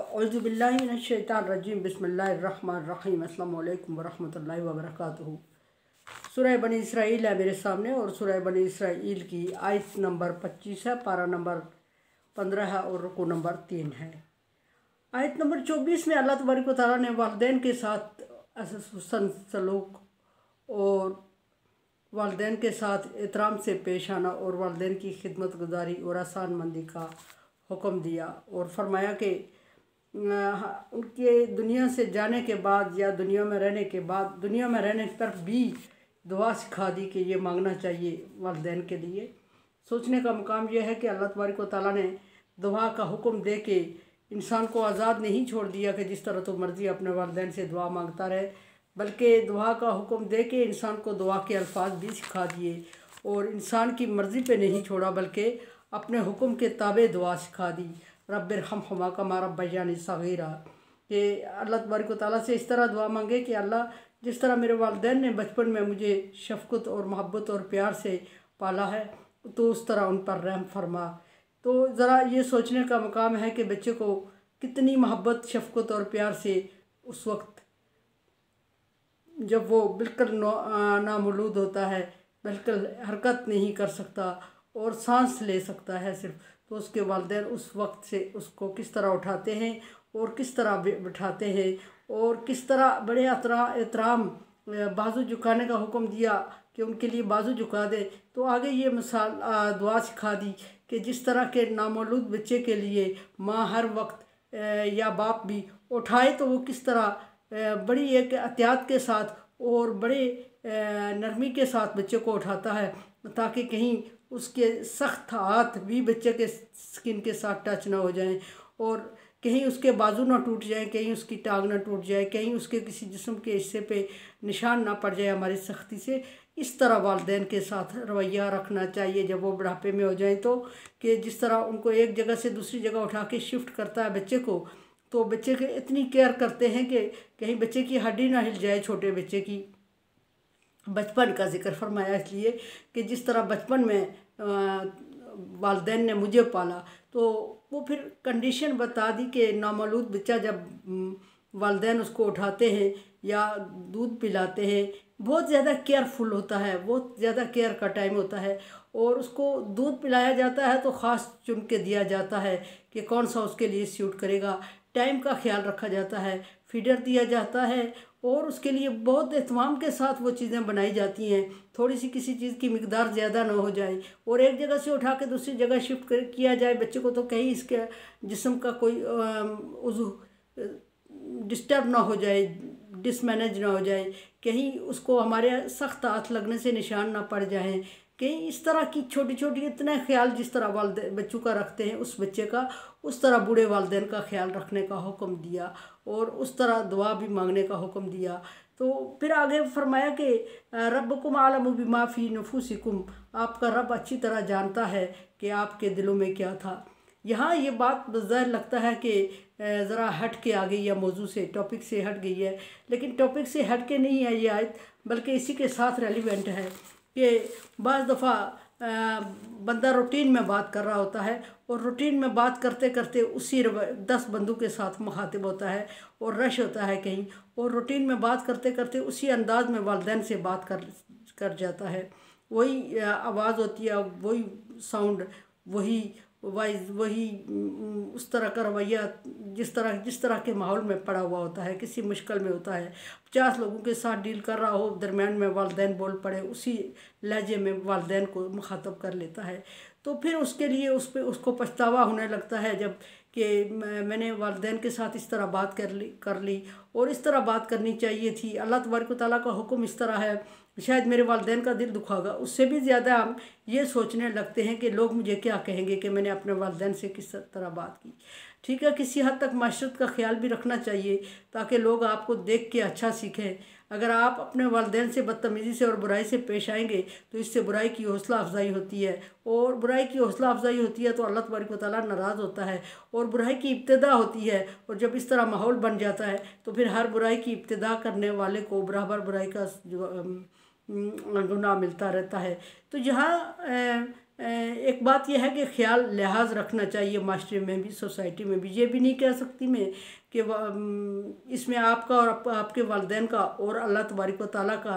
औज़ुबिल्लाहि मिनश्शैतानिर्रजीम बिस्मिल्लाहिर्रहमानिर्रहीम अस्सलामु अलैकुम वरहमतुल्लाहि वबरकातुहू। सूरह बनी इसराइल है मेरे सामने और सूरह बनी इसराइल की आयत नंबर 25 है, पारा नंबर 15 है और रुकू नंबर 3 है। आयत नंबर 24 में अल्लाह तबारक व तआला ने वालिदैन के साथ हुस्न सलूक और वालिदैन के साथ एहतराम से पेश आना और वालिदैन की खिदमत गुजारी और आसान मंदी का हुक्म दिया और फरमाया कि उनके दुनिया से जाने के बाद या दुनिया में रहने के बाद दुनिया में रहने पर भी दुआ सिखा दी कि ये मांगना चाहिए वालिदैन के लिए। सोचने का मुकाम यह है कि अल्लाह तबारक व तआला ने दुआ का हुक्म दे के इंसान को आज़ाद नहीं छोड़ दिया कि जिस तरह तो मर्ज़ी अपने वालिदैन से दुआ मांगता रहे, बल्कि दुआ का हुक्म दे के इंसान को दुआ के अल्फाज भी सिखा दिए और इंसान की मर्ज़ी पे नहीं छोड़ा बल्कि अपने हुक्म के ताबे दुआ सिखा दी। रब्बिरहमहुमा कमा रब्बयानी सगीरा कि अल्लाह तबारक व तआला से इस तरह दुआ मांगे कि अल्लाह जिस तरह मेरे वालिदैन ने बचपन में मुझे शफ़क़त और मोहब्बत और प्यार से पाला है तो उस तरह उन पर रहम फरमा। तो ज़रा ये सोचने का मुकाम है कि बच्चे को कितनी मोहब्बत शफ़क़त और प्यार से उस वक्त जब वो बिल्कुल नामौलूद होता है, बिल्कुल हरकत नहीं कर सकता और सांस ले सकता है सिर्फ, तो उसके वालिदैन उस वक्त से उसको किस तरह उठाते हैं और किस तरह बिठाते हैं और किस तरह बड़े एहतराम बाजू झुकाने का हुक्म दिया कि उनके लिए बाजू झुका दे। तो आगे ये मिसाल दुआ सिखा दी कि जिस तरह के नामौलूद बच्चे के लिए माँ हर वक्त या बाप भी उठाए तो वो किस तरह बड़ी एक एहतियात के साथ और बड़े नरमी के साथ बच्चे को उठाता है ताकि कहीं उसके सख्त हाथ भी बच्चे के स्किन के साथ टच ना हो जाएं और कहीं उसके बाजू ना टूट जाए, कहीं उसकी टांग ना टूट जाए, कहीं उसके किसी जिस्म के हिस्से पे निशान ना पड़ जाए हमारी सख्ती से। इस तरह वालिदैन के साथ रवैया रखना चाहिए जब वो बुढ़ापे में हो जाए तो, कि जिस तरह उनको एक जगह से दूसरी जगह उठा के शिफ्ट करता है बच्चे को, तो बच्चे के इतनी केयर करते हैं कि कहीं बच्चे की हड्डी ना हिल जाए। छोटे बच्चे की बचपन का जिक्र फरमाया इसलिए कि जिस तरह बचपन में वालिदैन ने मुझे पाला, तो वो फिर कंडीशन बता दी कि नामौलूद बच्चा जब वालिदैन उसको उठाते हैं या दूध पिलाते हैं, बहुत ज़्यादा केयरफुल होता है, बहुत ज़्यादा केयर का टाइम होता है और उसको दूध पिलाया जाता है तो ख़ास चुन के दिया जाता है कि कौन सा उसके लिए सूट करेगा। टाइम का ख्याल रखा जाता है, फीडर दिया जाता है और उसके लिए बहुत एहतमाम के साथ वो चीज़ें बनाई जाती हैं, थोड़ी सी किसी चीज़ की मिकदार ज़्यादा ना हो जाए और एक जगह से उठा के दूसरी जगह शिफ्ट किया जाए बच्चे को तो कहीं इसके जिस्म का कोई उज़ू डिस्टर्ब ना हो जाए, डिसमैनेज ना हो जाए, कहीं उसको हमारे सख्त हाथ लगने से निशान ना पड़ जाएं, कहीं इस तरह की छोटी छोटी इतना ख्याल जिस तरह वालिदैन बच्चों का रखते हैं उस बच्चे का, उस तरह बूढ़े वालिदैन का ख्याल रखने का हुक्म दिया और उस तरह दुआ भी मांगने का हुक्म दिया। तो फिर आगे फरमाया कि रब्बुकुम आलमु बिमा फी नुफूसिकुम, आपका रब अच्छी तरह जानता है कि आपके दिलों में क्या था। यहाँ ये बात ज़ाहिर लगता है कि ज़रा हट के आ गई या मौजू से, टॉपिक से हट गई है, लेकिन टॉपिक से हट के नहीं है ये आयत, बल्कि इसी के साथ रेलिवेंट है कि बाज़ दफ़ा बंदा रूटीन में बात कर रहा होता है और रूटीन में बात करते करते उसी 10 बंदों के साथ मुखातिब होता है और रश होता है कहीं, और रूटीन में बात करते करते उसी अंदाज में वालिदैन से बात कर जाता है। वही आवाज़ होती है, वही साउंड, वही वाइज, वही उस तरह का रवैया जिस तरह के माहौल में पड़ा हुआ होता है, किसी मुश्किल में होता है, 50 लोगों के साथ डील कर रहा हो, दरमियान में वालिदैन बोल पड़े, उसी लहजे में वालिदैन को मुखातब कर लेता है। तो फिर उसके लिए उसको पछतावा होने लगता है जब कि मैंने वालिदैन के साथ इस तरह बात कर ली और इस तरह बात करनी चाहिए थी। अल्लाह तबारक व तआला का हुक्म इस तरह है, शायद मेरे वालिदैन का दिल दुखागा। उससे भी ज़्यादा हम ये सोचने लगते हैं कि लोग मुझे क्या कहेंगे कि मैंने अपने वालिदैन से किस तरह बात की। ठीक है, किसी हद तक माशरत का ख्याल भी रखना चाहिए ताकि लोग आपको देख के अच्छा सीखें। अगर आप अपने वालिदैन से बदतमीज़ी से और बुराई से पेश आएंगे तो इससे बुराई की हौसला अफजाई होती है और बुराई की हौसला अफजाई होती है तो अल्लाह तबारक व तआला नाराज़ होता है और बुराई की इब्तिदा होती है। और जब इस तरह माहौल बन जाता है तो फिर हर बुराई की इब्तिदा करने वाले को बराबर बुराई का गुनाह मिलता रहता है। तो यहाँ एक बात यह है कि ख्याल लिहाज रखना चाहिए माशरे में भी, सोसाइटी में भी। ये भी नहीं कह सकती मैं कि इसमें आपका और आपके वालिदैन का और अल्लाह तबारक व तआला का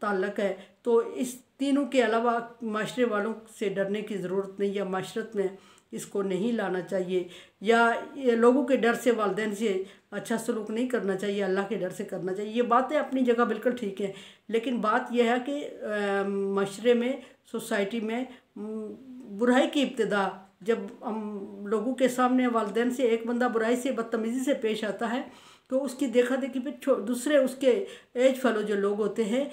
ताल्लुक़ है, तो इस तीनों के अलावा माशरे वालों से डरने की ज़रूरत नहीं, या माशरत में इसको नहीं लाना चाहिए, या लोगों के डर से वालिदैन से अच्छा सलूक नहीं करना चाहिए, अल्लाह के डर से करना चाहिए। ये बातें अपनी जगह बिल्कुल ठीक हैं, लेकिन बात यह है कि माशरे में, सोसाइटी में बुराई की इब्तिदा जब हम लोगों के सामने वालिदैन से एक बंदा बुराई से, बदतमीज़ी से पेश आता है, तो उसकी देखा देखी पे दूसरे उसके एज फेलो जो लोग होते हैं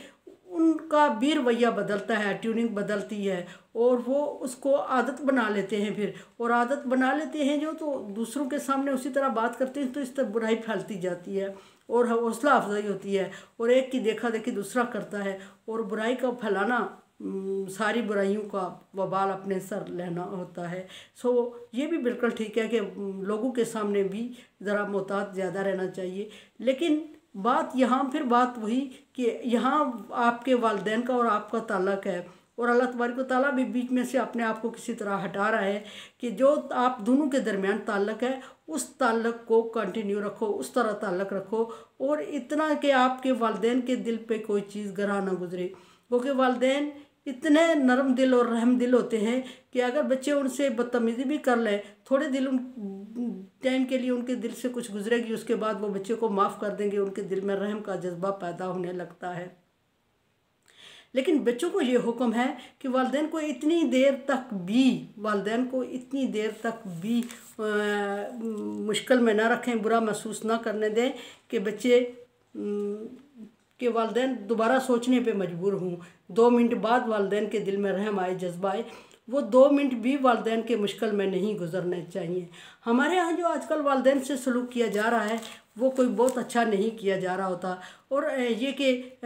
उनका भी रवैया बदलता है, ट्यूनिंग बदलती है, और वो उसको आदत बना लेते हैं फिर, और आदत बना लेते हैं जो, तो दूसरों के सामने उसी तरह बात करते हैं, तो इस तरह बुराई फैलती जाती है और हौसला अफजाई होती है, और एक की देखा देखी दूसरा करता है, और बुराई का फैलाना सारी बुराइयों का वबाल अपने सर लेना होता है। सो ये भी बिल्कुल ठीक है कि लोगों के सामने भी ज़रा मोहतात ज़्यादा रहना चाहिए, लेकिन बात यहाँ फिर बात वही कि यहाँ आपके वालिदैन का और आपका ताल्लुक़ है, और अल्लाह तबारक व तआला भी बीच में से अपने आप को किसी तरह हटा रहा है कि जो आप दोनों के दरमियान ताल्लुक़ है उस ताल्लुक़ को कंटिन्यू रखो, उस तरह ताल्लुक़ रखो, और इतना कि आपके वालिदैन के दिल पे कोई चीज़ गरा ना गुजरे, क्योंकि वालिदैन इतने नरम दिल और रहम दिल होते हैं कि अगर बच्चे उनसे बदतमीज़ी भी कर लें, थोड़े टाइम के लिए उनके दिल से कुछ गुजरेगी, उसके बाद वो बच्चे को माफ़ कर देंगे, उनके दिल में रहम का जज्बा पैदा होने लगता है। लेकिन बच्चों को ये हुक्म है कि वालिदैन को इतनी देर तक भी मुश्किल में ना रखें, बुरा महसूस ना करने दें कि बच्चे कि वालिदैन दोबारा सोचने पे मजबूर हूँ। 2 मिनट बाद वालिदैन के दिल में रहम आए, जज्बा आए, वो 2 मिनट भी वालिदैन के मुश्किल में नहीं गुजरने चाहिए। हमारे यहाँ जो आजकल वालिदैन से सलूक किया जा रहा है वो कोई बहुत अच्छा नहीं किया जा रहा होता, और ये कि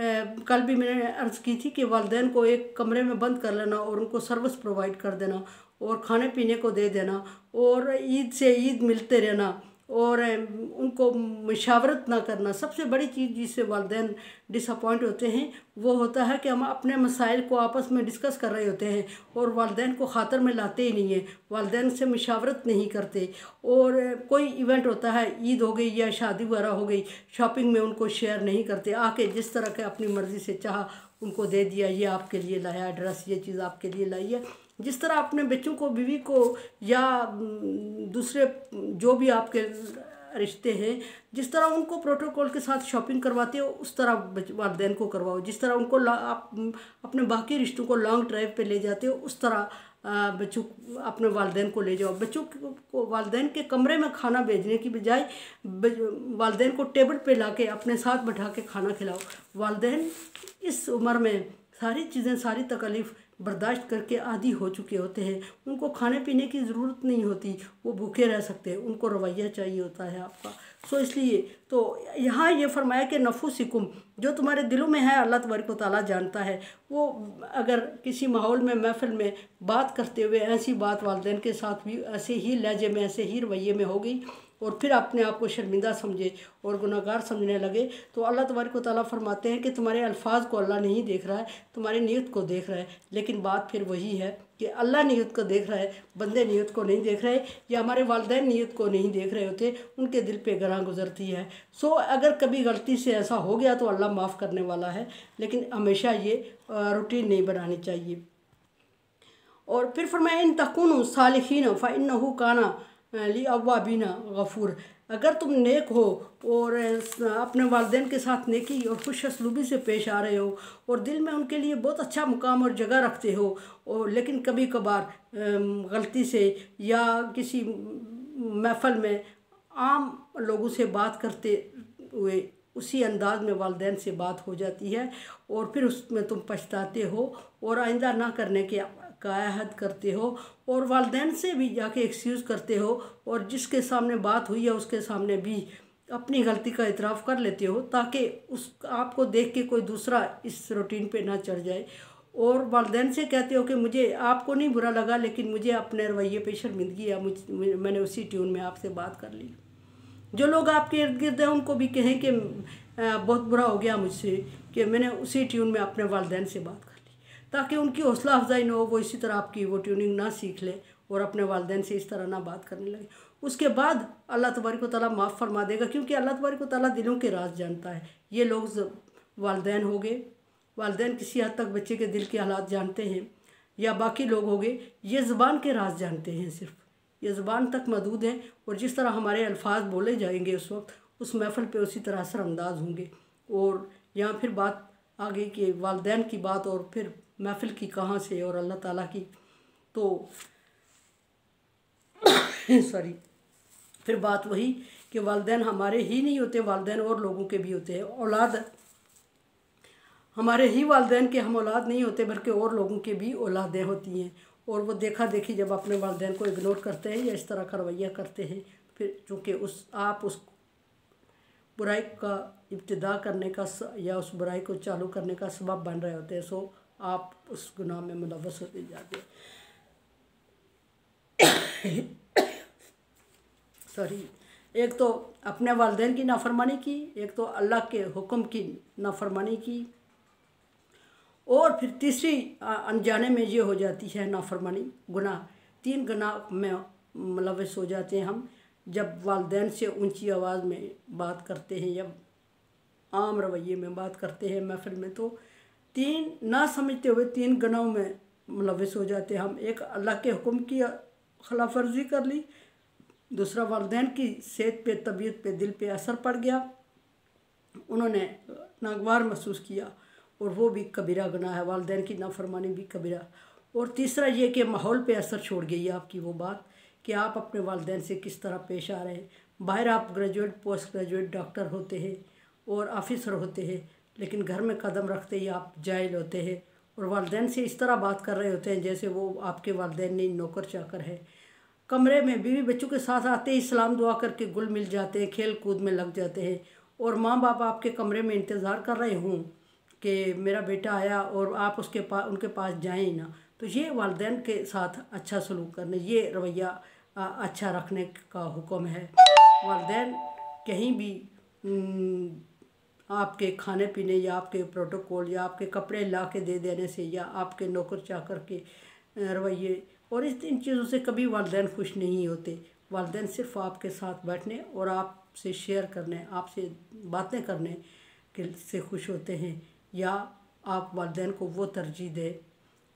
कल भी मैंने अर्ज़ की थी कि वालिदैन को एक कमरे में बंद कर लेना और उनको सर्विस प्रोवाइड कर देना और खाने पीने को दे देना और ईद से ईद मिलते रहना और उनको मशावरत ना करना। सबसे बड़ी चीज़ जिससे वालिदैन डिसअपॉइंट होते हैं वो होता है कि हम अपने मसाइल को आपस में डिस्कस कर रहे होते हैं और वालिदैन को ख़ातर में लाते ही नहीं हैं, वालिदैन से मशावरत नहीं करते, और कोई इवेंट होता है, ईद हो गई या शादी वगैरह हो गई, शॉपिंग में उनको शेयर नहीं करते, आके जिस तरह के अपनी मर्ज़ी से चाह उनको दे दिया, ये आपके लिए लाया ड्रेस, ये चीज़ आपके लिए लाई है। जिस तरह अपने बच्चों को, बीवी को या दूसरे जो भी आपके रिश्ते हैं, जिस तरह उनको प्रोटोकॉल के साथ शॉपिंग करवाते हो उस तरह वालिदैन को करवाओ। जिस तरह उनको आप अपने बाकी रिश्तों को लॉन्ग ड्राइव पे ले जाते हो उस तरह बच्चों अपने वालिदैन को ले जाओ। बच्चों को वालिदैन के कमरे में खाना भेजने की बजाय वालिदैन को टेबल पे लाके अपने साथ बैठा के खाना खिलाओ। वालिदैन इस उम्र में सारी चीज़ें, सारी तकलीफ़ बर्दाश्त करके आदी हो चुके होते हैं, उनको खाने पीने की ज़रूरत नहीं होती, वो भूखे रह सकते हैं, उनको रवैया चाहिए होता है आपका। सो इसलिए तो यहाँ ये फरमाया कि नफुसिकुम, जो तुम्हारे दिलों में है अल्लाह तबारक व तआला जानता है। वो अगर किसी माहौल में, महफिल में बात करते हुए ऐसी बात वालिदैन के साथ भी ऐसे ही लहजे में, ऐसे ही रवैये में हो गई और फिर अपने आप को शर्मिंदा समझे और गुनाहगार समझने लगे, तो अल्लाह तबारक व तआला फरमाते हैं कि तुम्हारे अल्फाज को अल्लाह नहीं देख रहा है, तुम्हारी नीयत को देख रहा है। लेकिन बात फिर वही है कि अल्लाह नीयत को देख रहा है, बंदे नीयत को नहीं देख रहे, या हमारे वालिदैन नीयत को नहीं देख रहे होते, उनके दिल पे गरां गुजरती है। सो अगर कभी गलती से ऐसा हो गया तो अल्लाह माफ़ करने वाला है, लेकिन हमेशा ये रूटीन नहीं बनानी चाहिए। और फिर फरमाया इन तकुनु सालिहीन फ़इन्नहु काना ली अव्वाबीना गफ़ूर, अगर तुम नेक हो और अपने वालिदैन के साथ नेकी और खुश असलूबी से पेश आ रहे हो और दिल में उनके लिए बहुत अच्छा मुकाम और जगह रखते हो, और लेकिन कभी कभार गलती से या किसी महफिल में आम लोगों से बात करते हुए उसी अंदाज में वालिदैन से बात हो जाती है और फिर उसमें तुम पछताते हो और आइंदा ना करने के कायहद करते हो और वालिदैन से भी जाके एक्सक्यूज़ करते हो और जिसके सामने बात हुई है उसके सामने भी अपनी गलती का इतराफ़ कर लेते हो, ताकि उस आपको देख के कोई दूसरा इस रूटीन पे ना चढ़ जाए। और वालिदैन से कहते हो कि मुझे आपको नहीं बुरा लगा, लेकिन मुझे अपने रवैये पे शर्मिंदगी है, मैंने उसी ट्यून में आपसे बात कर ली। जो लोग आपके इर्द गिर्द हैं उनको भी कहें कि बहुत बुरा हो गया मुझसे कि मैंने उसी ट्यून में अपने वालिदैन से बात कर ली। ताकि उनकी हौसला अफजाई ना हो, वो इसी तरह आपकी वो ट्यूनिंग ना सीख ले और अपने वालिदैन से इस तरह ना बात करने लगे। उसके बाद अल्लाह तबारक व तआला माफ़ फरमा देगा, क्योंकि अल्लाह तबारक व तआला दिलों के राज जानता है। ये लोग वालिदैन हो गए, वालिदैन किसी हद तक बच्चे के दिल के हालात जानते हैं, या बाकी लोग हो गए ये ज़ुबान के राज जानते हैं, सिर्फ ये ज़ुबान तक महदूद है। और जिस तरह हमारे अल्फाज बोले जाएंगे उस वक्त उस महफ़िल पे उसी तरह असरअंदाज होंगे। और यहाँ फिर बात आ गई कि वालिदैन की बात और फिर महफ़िल की कहाँ से और अल्लाह ताला की, तो सॉरी, फिर बात वही कि वालिदैन हमारे ही नहीं होते, वालिदैन और लोगों के भी होते हैं। औलाद हमारे ही वालिदैन के हम औलाद नहीं होते, बल्कि और लोगों के भी औलादें होती हैं। और वो देखा देखी जब अपने वालिदैन को इग्नोर करते हैं या इस तरह का रवैया करते हैं, फिर चूँकि आप उस बुराई का इब्तिदा करने का या उस बुराई को चालू करने का सबब बन रहे होते हैं, सो आप उस गुनाह में मुलव्वस होते जाते हैं। सॉरी, एक तो अपने वालिदैन की नाफरमानी की, एक तो अल्लाह के हुक्म की नाफरमानी की, और फिर तीसरी अनजाने में ये हो जाती है नाफरमानी, गुनाह। 3 गुनाह में मुलव्वस हो जाते हैं हम जब वालिदैन से ऊंची आवाज़ में बात करते हैं या आम रवैये में बात करते हैं महफिल में। तो 3 ना समझते हुए 3 गुनाहों में मुलव्वस हो जाते हैं हम। एक, अल्लाह के हुक्म की खिलाफ वर्जी कर ली। दूसरा, वालिदैन की सेहत पे, तबीयत पे, दिल पे असर पड़ गया, उन्होंने नागवार महसूस किया, और वो भी कबीरा गुनाह है। वालिदैन की नाफरमानी भी कबीरा। और तीसरा ये कि माहौल पे असर छोड़ गई है आपकी वो बात कि आप अपने वालिदैन से किस तरह पेश आ रहे हैं। बाहर आप ग्रेजुएट, पोस्ट ग्रेजुएट, डॉक्टर होते हैं और ऑफिसर होते हैं, लेकिन घर में कदम रखते ही आप जाहिल होते हैं और वालिदैन से इस तरह बात कर रहे होते हैं जैसे वो आपके वालिदैन नहीं नौकर चाकर है। कमरे में बीवी बच्चों के साथ आते ही सलाम दुआ करके गुल मिल जाते हैं, खेल कूद में लग जाते हैं, और माँ बाप आपके कमरे में इंतज़ार कर रहे हों कि मेरा बेटा आया और आप उनके पास जाएं ना। तो ये वालिदैन के साथ अच्छा सलूक करने, ये रवैया अच्छा रखने का हुक्म है। वालिदैन कहीं भी आपके खाने पीने या आपके प्रोटोकॉल या आपके कपड़े ला के दे देने से या आपके नौकर चाकर के रवैये और इन चीज़ों से कभी वालिदैन खुश नहीं होते। वालिदैन सिर्फ आपके साथ बैठने और आपसे शेयर करने, आपसे बातें करने के से खुश होते हैं, या आप वालिदैन को वो तरजीह दें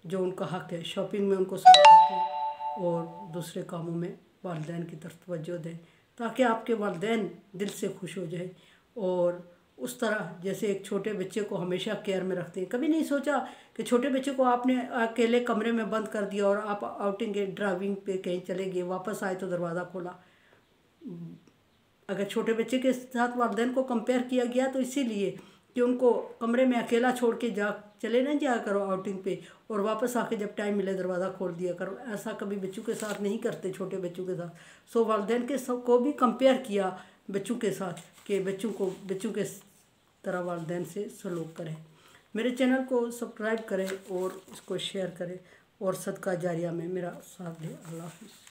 जो उनका हक़ है। शॉपिंग में उनको साथ रखें और दूसरे कामों में वालिदैन की तरफ तवज्जो दें, ताकि आपके वालिदैन दिल से खुश हो जाए। और उस तरह जैसे एक छोटे बच्चे को हमेशा केयर में रखते हैं, कभी नहीं सोचा कि छोटे बच्चे को आपने अकेले कमरे में बंद कर दिया और आप आउटिंग के ड्राइविंग पे कहीं चले गए, वापस आए तो दरवाज़ा खोला। अगर छोटे बच्चे के साथ वालिदैन को कंपेयर किया गया तो इसीलिए कि उनको कमरे में अकेला छोड़ के चले ना जाया करो आउटिंग पे, और वापस आके जब टाइम मिले दरवाज़ा खोल दिया करो। ऐसा कभी बच्चों के साथ नहीं करते, छोटे बच्चों के साथ। सो वालिदैन के सब को भी कंपेयर किया बच्चों के साथ कि बच्चों के तरह वालिदैन से सलूक करें। मेरे चैनल को सब्सक्राइब करें और इसको शेयर करें और सदका जारिया में मेरा साथ दें। अल्लाह हाफ़िज़।